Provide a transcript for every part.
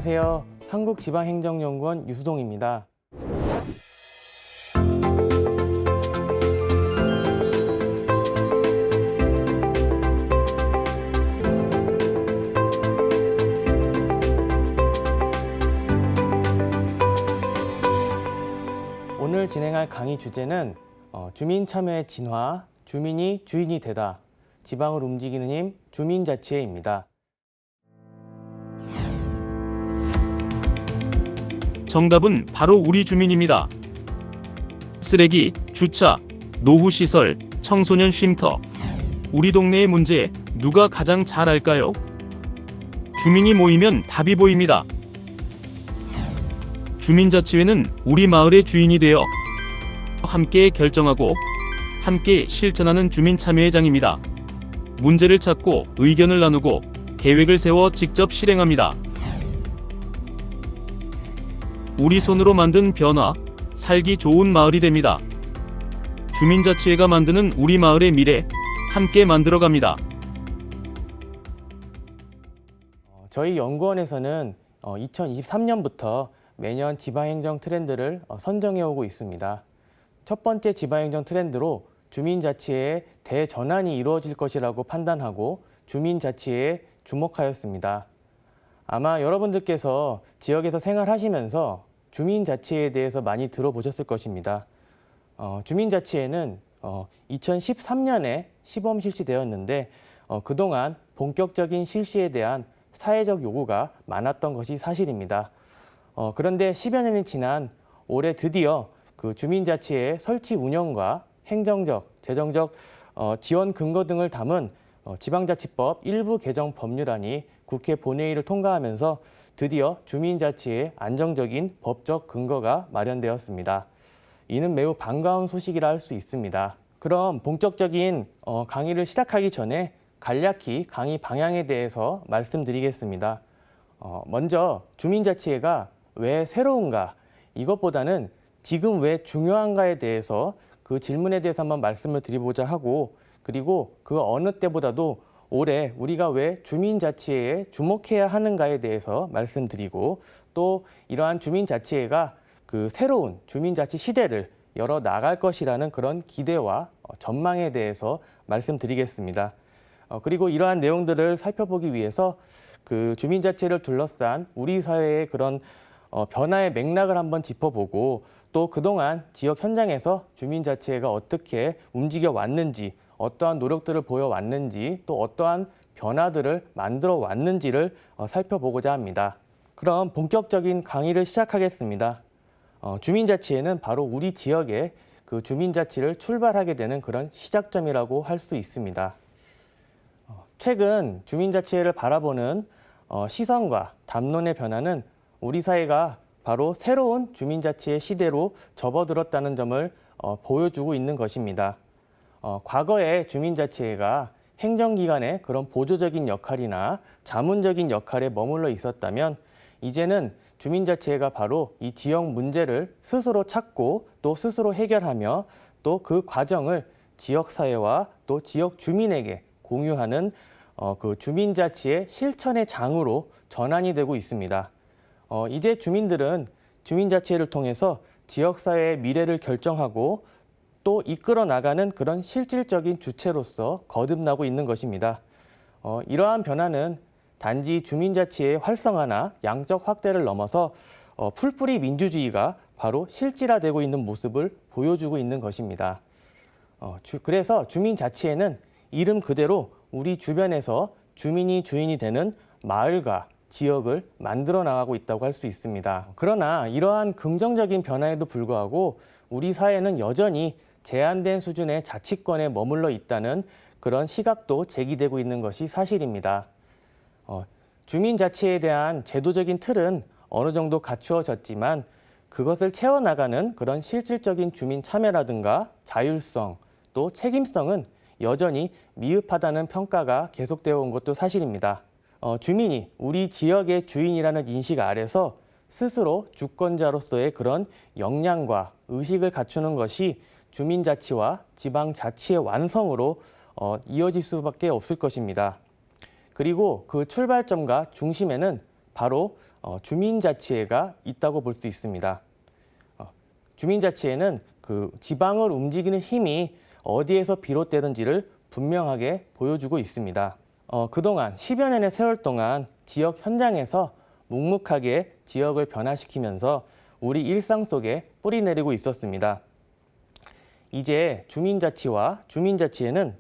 안녕하세요. 한국지방행정연구원 유수동입니다. 오늘 진행할 강의 주제는 주민 참여의 진화, 주민이 주인이 되다, 지방을 움직이는 힘, 주민자치회입니다. 정답은 바로 우리 주민입니다. 쓰레기, 주차, 노후시설, 청소년 쉼터. 우리 동네의 문제 누가 가장 잘 알까요? 주민이 모이면 답이 보입니다. 주민자치회는 우리 마을의 주인이 되어 함께 결정하고 함께 실천하는 주민참여회장입니다. 문제를 찾고 의견을 나누고 계획을 세워 직접 실행합니다. 우리 손으로 만든 변화, 살기 좋은 마을이 됩니다. 주민자치회가 만드는 우리 마을의 미래, 함께 만들어갑니다. 저희 연구원에서는 2023년부터 매년 지방행정 트렌드를 선정해오고 있습니다. 첫 번째 지방행정 트렌드로 주민자치회의 대전환이 이루어질 것이라고 판단하고 주민자치회에 주목하였습니다. 아마 여러분들께서 지역에서 생활하시면서 주민자치회에 대해서 많이 들어보셨을 것입니다. 주민자치회는 2013년에 시범 실시되었는데 그동안 본격적인 실시에 대한 사회적 요구가 많았던 것이 사실입니다. 그런데 10여 년이 지난 올해 드디어 그 주민자치회 설치 운영과 행정적, 재정적 지원 근거 등을 담은 지방자치법 일부 개정 법률안이 국회 본회의를 통과하면서 드디어 주민자치의 안정적인 법적 근거가 마련되었습니다. 이는 매우 반가운 소식이라 할 수 있습니다. 그럼 본격적인 강의를 시작하기 전에 간략히 강의 방향에 대해서 말씀드리겠습니다. 먼저 주민자치회가 왜 새로운가, 이것보다는 지금 왜 중요한가에 대해서 그 질문에 대해서 한번 말씀을 드리고자 하고, 그리고 그 어느 때보다도 올해 우리가 왜 주민자치회에 주목해야 하는가에 대해서 말씀드리고, 또 이러한 주민자치회가 그 새로운 주민자치 시대를 열어 나갈 것이라는 그런 기대와 전망에 대해서 말씀드리겠습니다. 그리고 이러한 내용들을 살펴보기 위해서 그 주민자치회를 둘러싼 우리 사회의 그런 변화의 맥락을 한번 짚어보고, 또 그동안 지역 현장에서 주민자치회가 어떻게 움직여 왔는지, 어떠한 노력들을 보여왔는지, 또 어떠한 변화들을 만들어 왔는지를 살펴보고자 합니다. 그럼 본격적인 강의를 시작하겠습니다. 주민자치회는 바로 우리 지역의 그 주민자치를 출발하게 되는 그런 시작점이라고 할 수 있습니다. 최근 주민자치회를 바라보는 시선과 담론의 변화는 우리 사회가 바로 새로운 주민자치의 시대로 접어들었다는 점을 보여주고 있는 것입니다. 과거의 주민자치회가 행정기관의 그런 보조적인 역할이나 자문적인 역할에 머물러 있었다면, 이제는 주민자치회가 바로 이 지역 문제를 스스로 찾고 또 스스로 해결하며 또 그 과정을 지역사회와 또 지역 주민에게 공유하는 그 주민자치의 실천의 장으로 전환이 되고 있습니다. 이제 주민들은 주민자치회를 통해서 지역사회의 미래를 결정하고 또 이끌어 나가는 그런 실질적인 주체로서 거듭나고 있는 것입니다. 이러한 변화는 단지 주민자치의 활성화나 양적 확대를 넘어서 풀뿌리 민주주의가 바로 실질화되고 있는 모습을 보여주고 있는 것입니다. 그래서 주민자치회는 이름 그대로 우리 주변에서 주민이 주인이 되는 마을과 지역을 만들어 나가고 있다고 할 수 있습니다. 그러나 이러한 긍정적인 변화에도 불구하고 우리 사회는 여전히 제한된 수준의 자치권에 머물러 있다는 그런 시각도 제기되고 있는 것이 사실입니다. 주민자치에 대한 제도적인 틀은 어느 정도 갖추어졌지만 그것을 채워나가는 그런 실질적인 주민 참여라든가 자율성, 또 책임성은 여전히 미흡하다는 평가가 계속되어 온 것도 사실입니다. 주민이 우리 지역의 주인이라는 인식 아래서 스스로 주권자로서의 그런 역량과 의식을 갖추는 것이 주민자치와 지방자치의 완성으로 이어질 수밖에 없을 것입니다. 그리고 그 출발점과 중심에는 바로 주민자치회가 있다고 볼 수 있습니다. 주민자치회는 그 지방을 움직이는 힘이 어디에서 비롯되는지를 분명하게 보여주고 있습니다. 그동안 10여 년의 세월 동안 지역 현장에서 묵묵하게 지역을 변화시키면서 우리 일상 속에 뿌리내리고 있었습니다. 이제 주민자치와 주민자치회는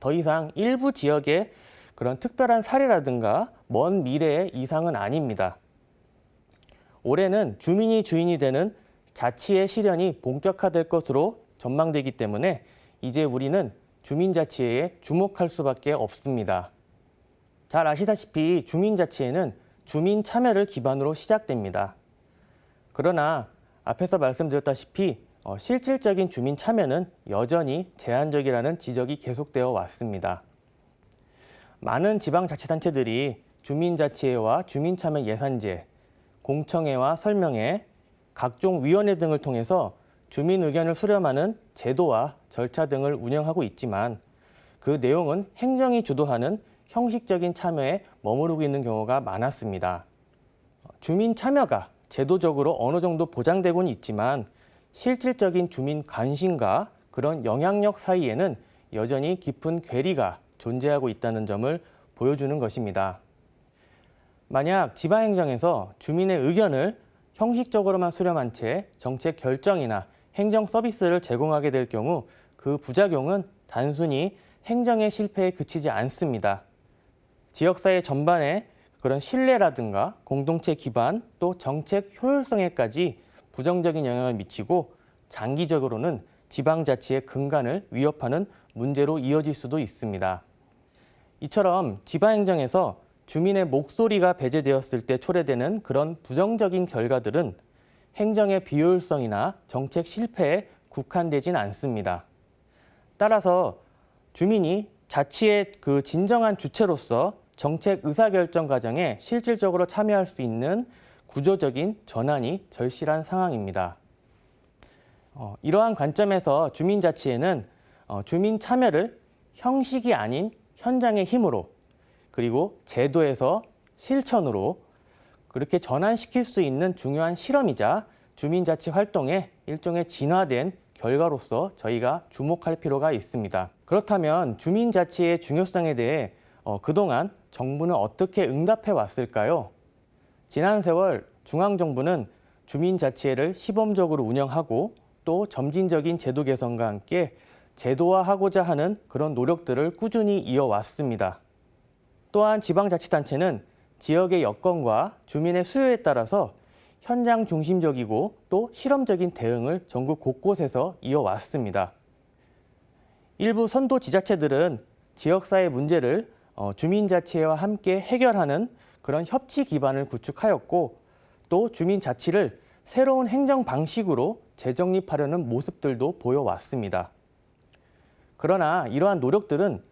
더 이상 일부 지역의 그런 특별한 사례라든가 먼 미래의 이상은 아닙니다. 올해는 주민이 주인이 되는 자치의 실현이 본격화될 것으로 전망되기 때문에 이제 우리는 주민자치회에 주목할 수밖에 없습니다. 잘 아시다시피 주민자치회는 주민 참여를 기반으로 시작됩니다. 그러나 앞에서 말씀드렸다시피 실질적인 주민 참여는 여전히 제한적이라는 지적이 계속되어 왔습니다. 많은 지방자치단체들이 주민자치회와 주민참여 예산제, 공청회와 설명회, 각종 위원회 등을 통해서 주민 의견을 수렴하는 제도와 절차 등을 운영하고 있지만 그 내용은 행정이 주도하는 형식적인 참여에 머무르고 있는 경우가 많았습니다. 주민 참여가 제도적으로 어느 정도 보장되고는 있지만 실질적인 주민 관심과 그런 영향력 사이에는 여전히 깊은 괴리가 존재하고 있다는 점을 보여주는 것입니다. 만약 지방행정에서 주민의 의견을 형식적으로만 수렴한 채 정책 결정이나 행정 서비스를 제공하게 될 경우 그 부작용은 단순히 행정의 실패에 그치지 않습니다. 지역사회 전반에 그런 신뢰라든가 공동체 기반 또 정책 효율성에까지 부정적인 영향을 미치고 장기적으로는 지방자치의 근간을 위협하는 문제로 이어질 수도 있습니다. 이처럼 지방행정에서 주민의 목소리가 배제되었을 때 초래되는 그런 부정적인 결과들은 행정의 비효율성이나 정책 실패에 국한되진 않습니다. 따라서 주민이 자치의 그 진정한 주체로서 정책 의사결정 과정에 실질적으로 참여할 수 있는 구조적인 전환이 절실한 상황입니다. 이러한 관점에서 주민자치회는 주민 참여를 형식이 아닌 현장의 힘으로 그리고 제도에서 실천으로 그렇게 전환시킬 수 있는 중요한 실험이자 주민자치 활동의 일종의 진화된 결과로서 저희가 주목할 필요가 있습니다. 그렇다면 주민자치의 중요성에 대해 그동안 정부는 어떻게 응답해 왔을까요? 지난 세월 중앙정부는 주민자치회를 시범적으로 운영하고 또 점진적인 제도 개선과 함께 제도화하고자 하는 그런 노력들을 꾸준히 이어왔습니다. 또한 지방자치단체는 지역의 여건과 주민의 수요에 따라서 현장 중심적이고 또 실험적인 대응을 전국 곳곳에서 이어왔습니다. 일부 선도 지자체들은 지역사회 문제를 주민자치회와 함께 해결하는 그런 협치 기반을 구축하였고 또 주민자치를 새로운 행정 방식으로 재정립하려는 모습들도 보여왔습니다. 그러나 이러한 노력들은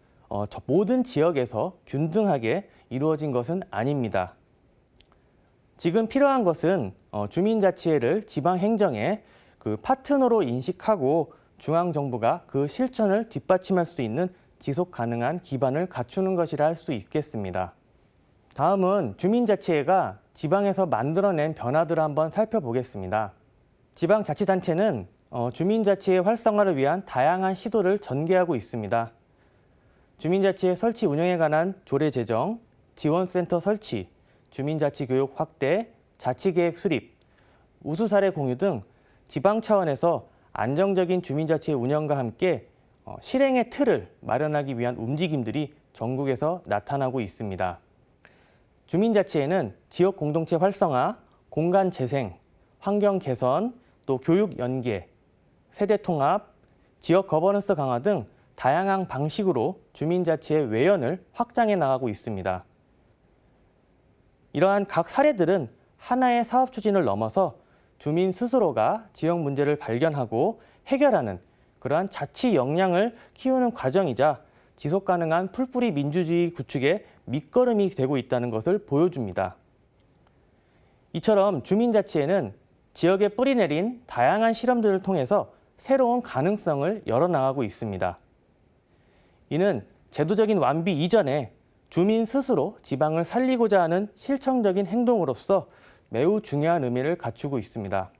모든 지역에서 균등하게 이루어진 것은 아닙니다. 지금 필요한 것은 주민자치회를 지방행정의 그 파트너로 인식하고 중앙정부가 그 실천을 뒷받침할 수 있는 지속 가능한 기반을 갖추는 것이라 할 수 있겠습니다. 다음은 주민자치회가 지방에서 만들어낸 변화들을 한번 살펴보겠습니다. 지방자치단체는 주민자치회 활성화를 위한 다양한 시도를 전개하고 있습니다. 주민자치회 설치 운영에 관한 조례 제정, 지원센터 설치, 주민자치 교육 확대, 자치계획 수립, 우수 사례 공유 등 지방 차원에서 안정적인 주민자치회 운영과 함께 실행의 틀을 마련하기 위한 움직임들이 전국에서 나타나고 있습니다. 주민자치회는 지역 공동체 활성화, 공간 재생, 환경 개선, 또 교육 연계, 세대 통합, 지역 거버넌스 강화 등 다양한 방식으로 주민자치의 외연을 확장해 나가고 있습니다. 이러한 각 사례들은 하나의 사업 추진을 넘어서 주민 스스로가 지역 문제를 발견하고 해결하는 그러한 자치 역량을 키우는 과정이자 지속 가능한 풀뿌리 민주주의 구축의 밑거름이 되고 있다는 것을 보여줍니다. 이처럼 주민자치회는 지역에 뿌리내린 다양한 실험들을 통해서 새로운 가능성을 열어나가고 있습니다. 이는 제도적인 완비 이전에 주민 스스로 지방을 살리고자 하는 실천적인 행동으로서 매우 중요한 의미를 갖추고 있습니다.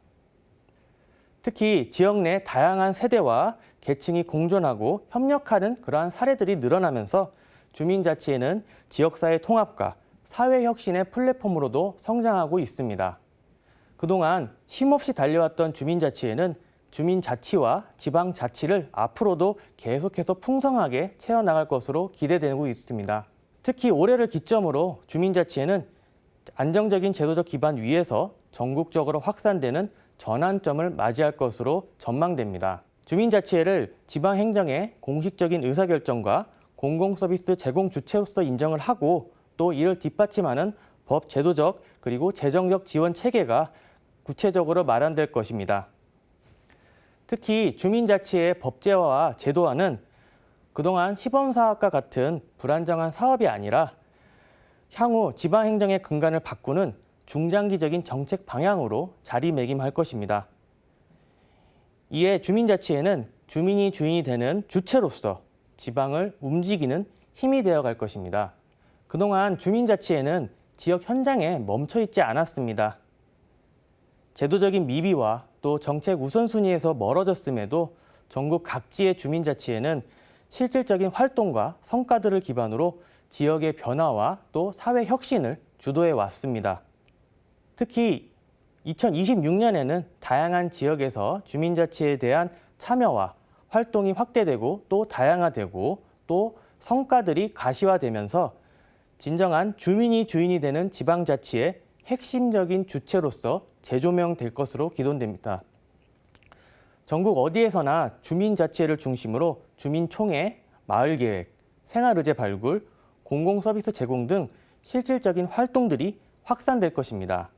특히 지역 내 다양한 세대와 계층이 공존하고 협력하는 그러한 사례들이 늘어나면서 주민자치회는 지역사회 통합과 사회혁신의 플랫폼으로도 성장하고 있습니다. 그동안 쉼없이 달려왔던 주민자치회는 주민자치와 지방자치를 앞으로도 계속해서 풍성하게 채워나갈 것으로 기대되고 있습니다. 특히 올해를 기점으로 주민자치회는 안정적인 제도적 기반 위에서 전국적으로 확산되는 전환점을 맞이할 것으로 전망됩니다. 주민자치회를 지방행정의 공식적인 의사결정과 공공서비스 제공 주체로서 인정을 하고 또 이를 뒷받침하는 법, 제도적 그리고 재정적 지원 체계가 구체적으로 마련될 것입니다. 특히 주민자치의 법제화와 제도화는 그동안 시범사업과 같은 불안정한 사업이 아니라 향후 지방행정의 근간을 바꾸는 중장기적인 정책 방향으로 자리매김할 것입니다. 이에 주민자치회는 주민이 주인이 되는 주체로서 지방을 움직이는 힘이 되어갈 것입니다. 그동안 주민자치회는 지역 현장에 멈춰 있지 않았습니다. 제도적인 미비와 또 정책 우선순위에서 멀어졌음에도 전국 각지의 주민자치회는 실질적인 활동과 성과들을 기반으로 지역의 변화와 또 사회 혁신을 주도해 왔습니다. 특히 2026년에는 다양한 지역에서 주민자치에 대한 참여와 활동이 확대되고 또 다양화되고 또 성과들이 가시화되면서 진정한 주민이 주인이 되는 지방자치의 핵심적인 주체로서 재조명될 것으로 기대됩니다. 전국 어디에서나 주민자치회를 중심으로 주민총회, 마을계획, 생활의제 발굴, 공공서비스 제공 등 실질적인 활동들이 확산될 것입니다.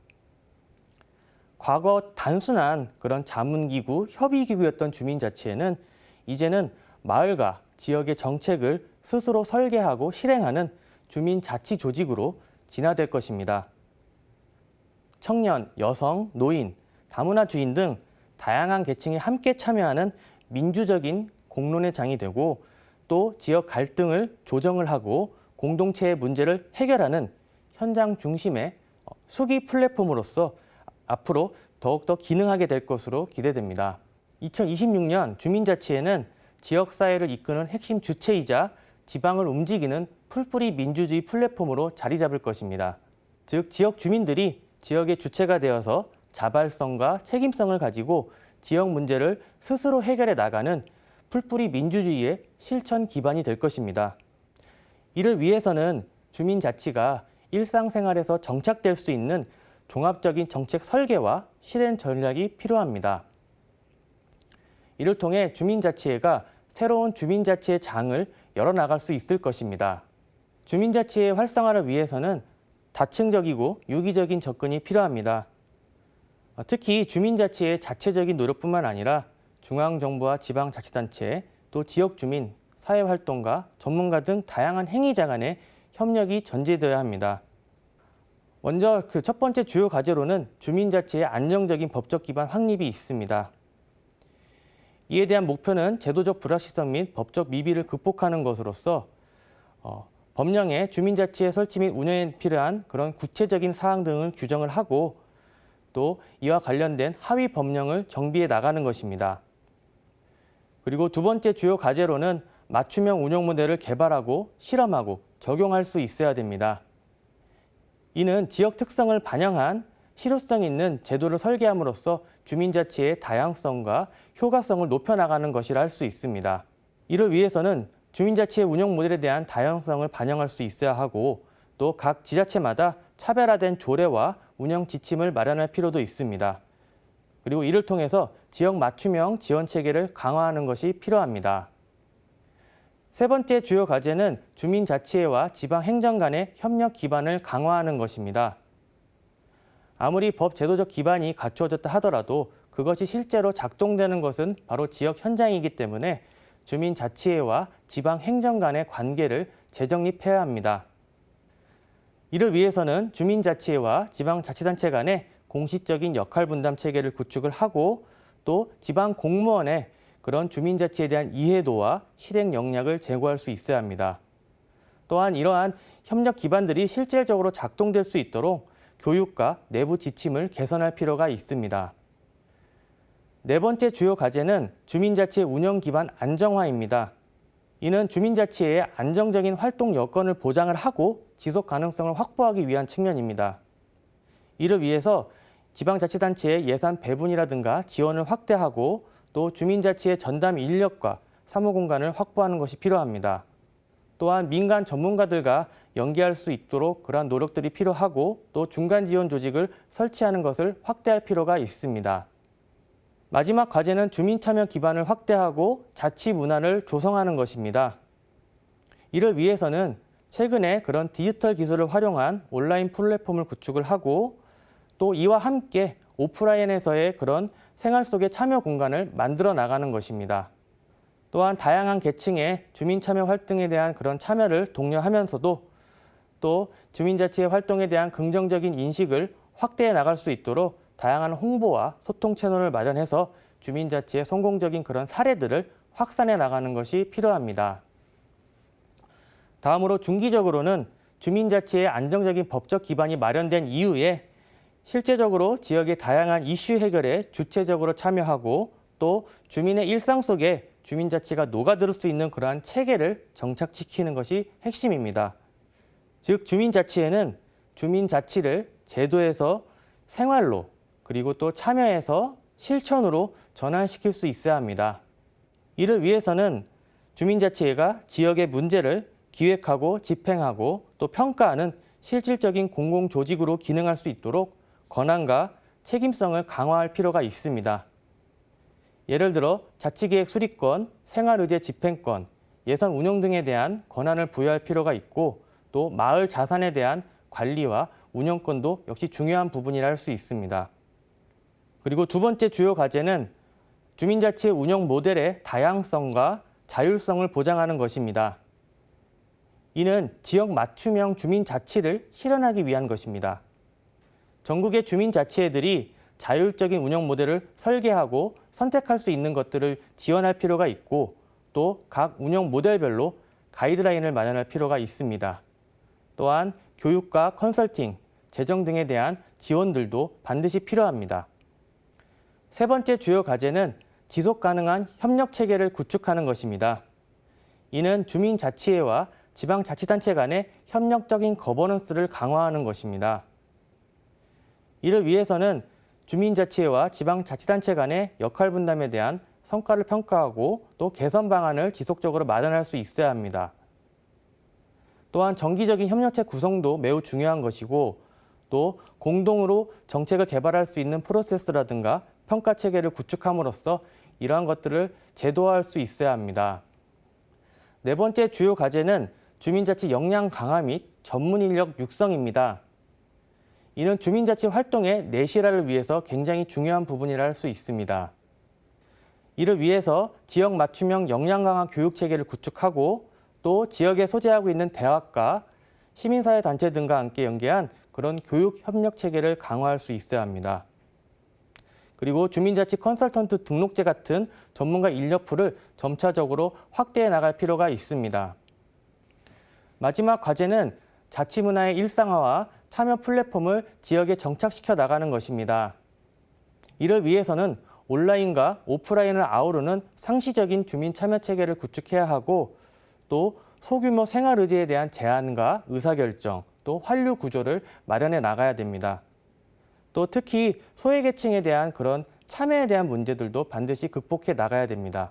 과거 단순한 그런 자문기구, 협의기구였던 주민자치회는 이제는 마을과 지역의 정책을 스스로 설계하고 실행하는 주민자치 조직으로 진화될 것입니다. 청년, 여성, 노인, 다문화 주인 등 다양한 계층이 함께 참여하는 민주적인 공론의 장이 되고 또 지역 갈등을 조정을 하고 공동체의 문제를 해결하는 현장 중심의 수기 플랫폼으로서 앞으로 더욱더 기능하게 될 것으로 기대됩니다. 2026년 주민자치회는 지역사회를 이끄는 핵심 주체이자 지방을 움직이는 풀뿌리 민주주의 플랫폼으로 자리 잡을 것입니다. 즉, 지역 주민들이 지역의 주체가 되어서 자발성과 책임성을 가지고 지역 문제를 스스로 해결해 나가는 풀뿌리 민주주의의 실천 기반이 될 것입니다. 이를 위해서는 주민자치가 일상생활에서 정착될 수 있는 종합적인 정책 설계와 실행 전략이 필요합니다. 이를 통해 주민자치회가 새로운 주민자치의 장을 열어나갈 수 있을 것입니다. 주민자치의 활성화를 위해서는 다층적이고 유기적인 접근이 필요합니다. 특히 주민자치의 자체적인 노력뿐만 아니라 중앙정부와 지방자치단체, 또 지역 주민, 사회활동가, 전문가 등 다양한 행위자 간의 협력이 전제되어야 합니다. 먼저 그 첫 번째 주요 과제로는 주민자치의 안정적인 법적 기반 확립이 있습니다. 이에 대한 목표는 제도적 불확실성 및 법적 미비를 극복하는 것으로서 법령에 주민자치의 설치 및 운영에 필요한 그런 구체적인 사항 등을 규정을 하고 또 이와 관련된 하위 법령을 정비해 나가는 것입니다. 그리고 두 번째 주요 과제로는 맞춤형 운영 모델을 개발하고 실험하고 적용할 수 있어야 됩니다. 이는 지역 특성을 반영한 실효성 있는 제도를 설계함으로써 주민자치의 다양성과 효과성을 높여나가는 것이라 할 수 있습니다. 이를 위해서는 주민자치의 운영 모델에 대한 다양성을 반영할 수 있어야 하고 또 각 지자체마다 차별화된 조례와 운영 지침을 마련할 필요도 있습니다. 그리고 이를 통해서 지역 맞춤형 지원 체계를 강화하는 것이 필요합니다. 세 번째 주요 과제는 주민자치회와 지방행정 간의 협력 기반을 강화하는 것입니다. 아무리 법 제도적 기반이 갖추어졌다 하더라도 그것이 실제로 작동되는 것은 바로 지역 현장이기 때문에 주민자치회와 지방행정 간의 관계를 재정립해야 합니다. 이를 위해서는 주민자치회와 지방자치단체 간의 공식적인 역할 분담 체계를 구축을 하고 또 지방 공무원의 그런 주민자치에 대한 이해도와 실행 역량을 제고할 수 있어야 합니다. 또한 이러한 협력 기반들이 실질적으로 작동될 수 있도록 교육과 내부 지침을 개선할 필요가 있습니다. 네 번째 주요 과제는 주민자치 운영 기반 안정화입니다. 이는 주민자치의 안정적인 활동 여건을 보장을 하고 지속 가능성을 확보하기 위한 측면입니다. 이를 위해서 지방자치단체의 예산 배분이라든가 지원을 확대하고 또 주민자치의 전담 인력과 사무공간을 확보하는 것이 필요합니다. 또한 민간 전문가들과 연계할 수 있도록 그러한 노력들이 필요하고 또 중간 지원 조직을 설치하는 것을 확대할 필요가 있습니다. 마지막 과제는 주민 참여 기반을 확대하고 자치 문화를 조성하는 것입니다. 이를 위해서는 최근에 그런 디지털 기술을 활용한 온라인 플랫폼을 구축을 하고 또 이와 함께 오프라인에서의 그런 생활 속의 참여 공간을 만들어 나가는 것입니다. 또한 다양한 계층의 주민 참여 활동에 대한 그런 참여를 독려하면서도 또 주민자치의 활동에 대한 긍정적인 인식을 확대해 나갈 수 있도록 다양한 홍보와 소통 채널을 마련해서 주민자치의 성공적인 그런 사례들을 확산해 나가는 것이 필요합니다. 다음으로 중기적으로는 주민자치의 안정적인 법적 기반이 마련된 이후에 실제적으로 지역의 다양한 이슈 해결에 주체적으로 참여하고 또 주민의 일상 속에 주민자치가 녹아들 수 있는 그러한 체계를 정착시키는 것이 핵심입니다. 즉 주민자치에는 주민자치를 제도에서 생활로 그리고 또 참여에서 실천으로 전환시킬 수 있어야 합니다. 이를 위해서는 주민자치회가 지역의 문제를 기획하고 집행하고 또 평가하는 실질적인 공공조직으로 기능할 수 있도록 권한과 책임성을 강화할 필요가 있습니다. 예를 들어 자치계획 수립권, 생활의제 집행권, 예산 운영 등에 대한 권한을 부여할 필요가 있고 또 마을 자산에 대한 관리와 운영권도 역시 중요한 부분이라 할 수 있습니다. 그리고 두 번째 주요 과제는 주민자치의 운영 모델의 다양성과 자율성을 보장하는 것입니다. 이는 지역 맞춤형 주민자치를 실현하기 위한 것입니다. 전국의 주민자치회들이 자율적인 운영 모델을 설계하고 선택할 수 있는 것들을 지원할 필요가 있고 또 각 운영 모델별로 가이드라인을 마련할 필요가 있습니다. 또한 교육과 컨설팅, 재정 등에 대한 지원들도 반드시 필요합니다. 세 번째 주요 과제는 지속 가능한 협력 체계를 구축하는 것입니다. 이는 주민자치회와 지방자치단체 간의 협력적인 거버넌스를 강화하는 것입니다. 이를 위해서는 주민자치회와 지방자치단체 간의 역할 분담에 대한 성과를 평가하고 또 개선 방안을 지속적으로 마련할 수 있어야 합니다. 또한 정기적인 협력체 구성도 매우 중요한 것이고 또 공동으로 정책을 개발할 수 있는 프로세스라든가 평가 체계를 구축함으로써 이러한 것들을 제도화할 수 있어야 합니다. 네 번째 주요 과제는 주민자치 역량 강화 및 전문 인력 육성입니다. 이는 주민자치 활동의 내실화를 위해서 굉장히 중요한 부분이라 할 수 있습니다. 이를 위해서 지역 맞춤형 역량 강화 교육 체계를 구축하고 또 지역에 소재하고 있는 대학과 시민사회 단체 등과 함께 연계한 그런 교육 협력 체계를 강화할 수 있어야 합니다. 그리고 주민자치 컨설턴트 등록제 같은 전문가 인력풀을 점차적으로 확대해 나갈 필요가 있습니다. 마지막 과제는 자치문화의 일상화와 참여 플랫폼을 지역에 정착시켜 나가는 것입니다. 이를 위해서는 온라인과 오프라인을 아우르는 상시적인 주민 참여 체계를 구축해야 하고 또 소규모 생활의제에 대한 제한과 의사결정, 또 환류 구조를 마련해 나가야 됩니다. 또 특히 소외계층에 대한 그런 참여에 대한 문제들도 반드시 극복해 나가야 됩니다.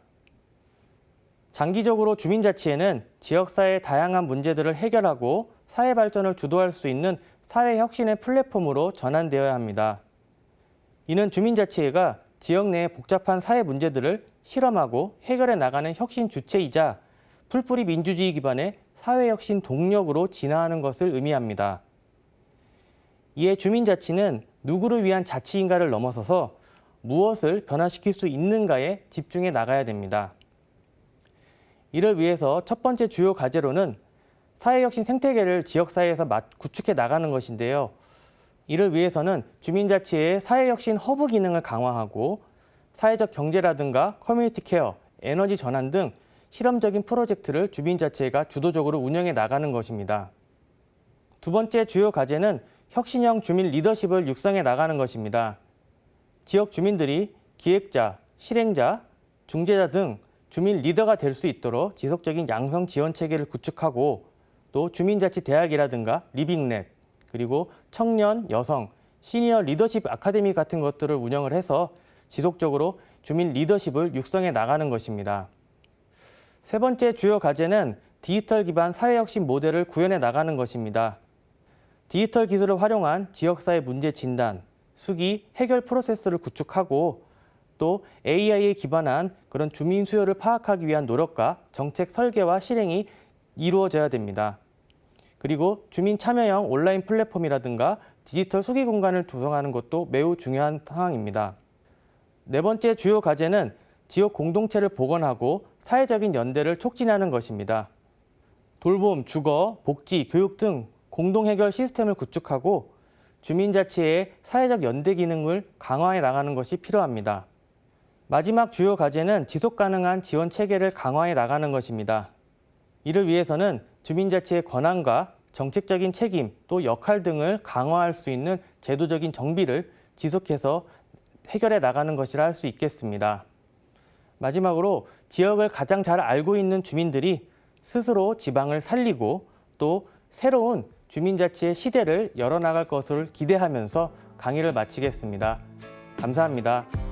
장기적으로 주민자치회는 지역사회의 다양한 문제들을 해결하고 사회 발전을 주도할 수 있는 사회혁신의 플랫폼으로 전환되어야 합니다. 이는 주민자치회가 지역 내의 복잡한 사회 문제들을 실험하고 해결해 나가는 혁신 주체이자 풀뿌리 민주주의 기반의 사회혁신 동력으로 진화하는 것을 의미합니다. 이에 주민자치는 누구를 위한 자치인가를 넘어서서 무엇을 변화시킬 수 있는가에 집중해 나가야 됩니다. 이를 위해서 첫 번째 주요 과제로는 사회혁신 생태계를 지역사회에서 구축해 나가는 것인데요. 이를 위해서는 주민자치의 사회혁신 허브 기능을 강화하고 사회적 경제라든가 커뮤니티 케어, 에너지 전환 등 실험적인 프로젝트를 주민자치회가 주도적으로 운영해 나가는 것입니다. 두 번째 주요 과제는 혁신형 주민 리더십을 육성해 나가는 것입니다. 지역 주민들이 기획자, 실행자, 중재자 등 주민 리더가 될 수 있도록 지속적인 양성 지원 체계를 구축하고 또 주민자치대학이라든가 리빙랩, 그리고 청년, 여성, 시니어 리더십 아카데미 같은 것들을 운영을 해서 지속적으로 주민 리더십을 육성해 나가는 것입니다. 세 번째 주요 과제는 디지털 기반 사회혁신 모델을 구현해 나가는 것입니다. 디지털 기술을 활용한 지역사회 문제 진단, 수기, 해결 프로세스를 구축하고 또 AI에 기반한 그런 주민 수요를 파악하기 위한 노력과 정책 설계와 실행이 이루어져야 됩니다. 그리고 주민 참여형 온라인 플랫폼이라든가 디지털 수기 공간을 조성하는 것도 매우 중요한 상황입니다. 네 번째 주요 과제는 지역 공동체를 복원하고 사회적인 연대를 촉진하는 것입니다. 돌봄, 주거, 복지, 교육 등 공동 해결 시스템을 구축하고 주민자치의 사회적 연대 기능을 강화해 나가는 것이 필요합니다. 마지막 주요 과제는 지속 가능한 지원 체계를 강화해 나가는 것입니다. 이를 위해서는 주민자치의 권한과 정책적인 책임 또 역할 등을 강화할 수 있는 제도적인 정비를 지속해서 해결해 나가는 것이라 할 수 있겠습니다. 마지막으로 지역을 가장 잘 알고 있는 주민들이 스스로 지방을 살리고 또 새로운 주민자치의 시대를 열어나갈 것을 기대하면서 강의를 마치겠습니다. 감사합니다.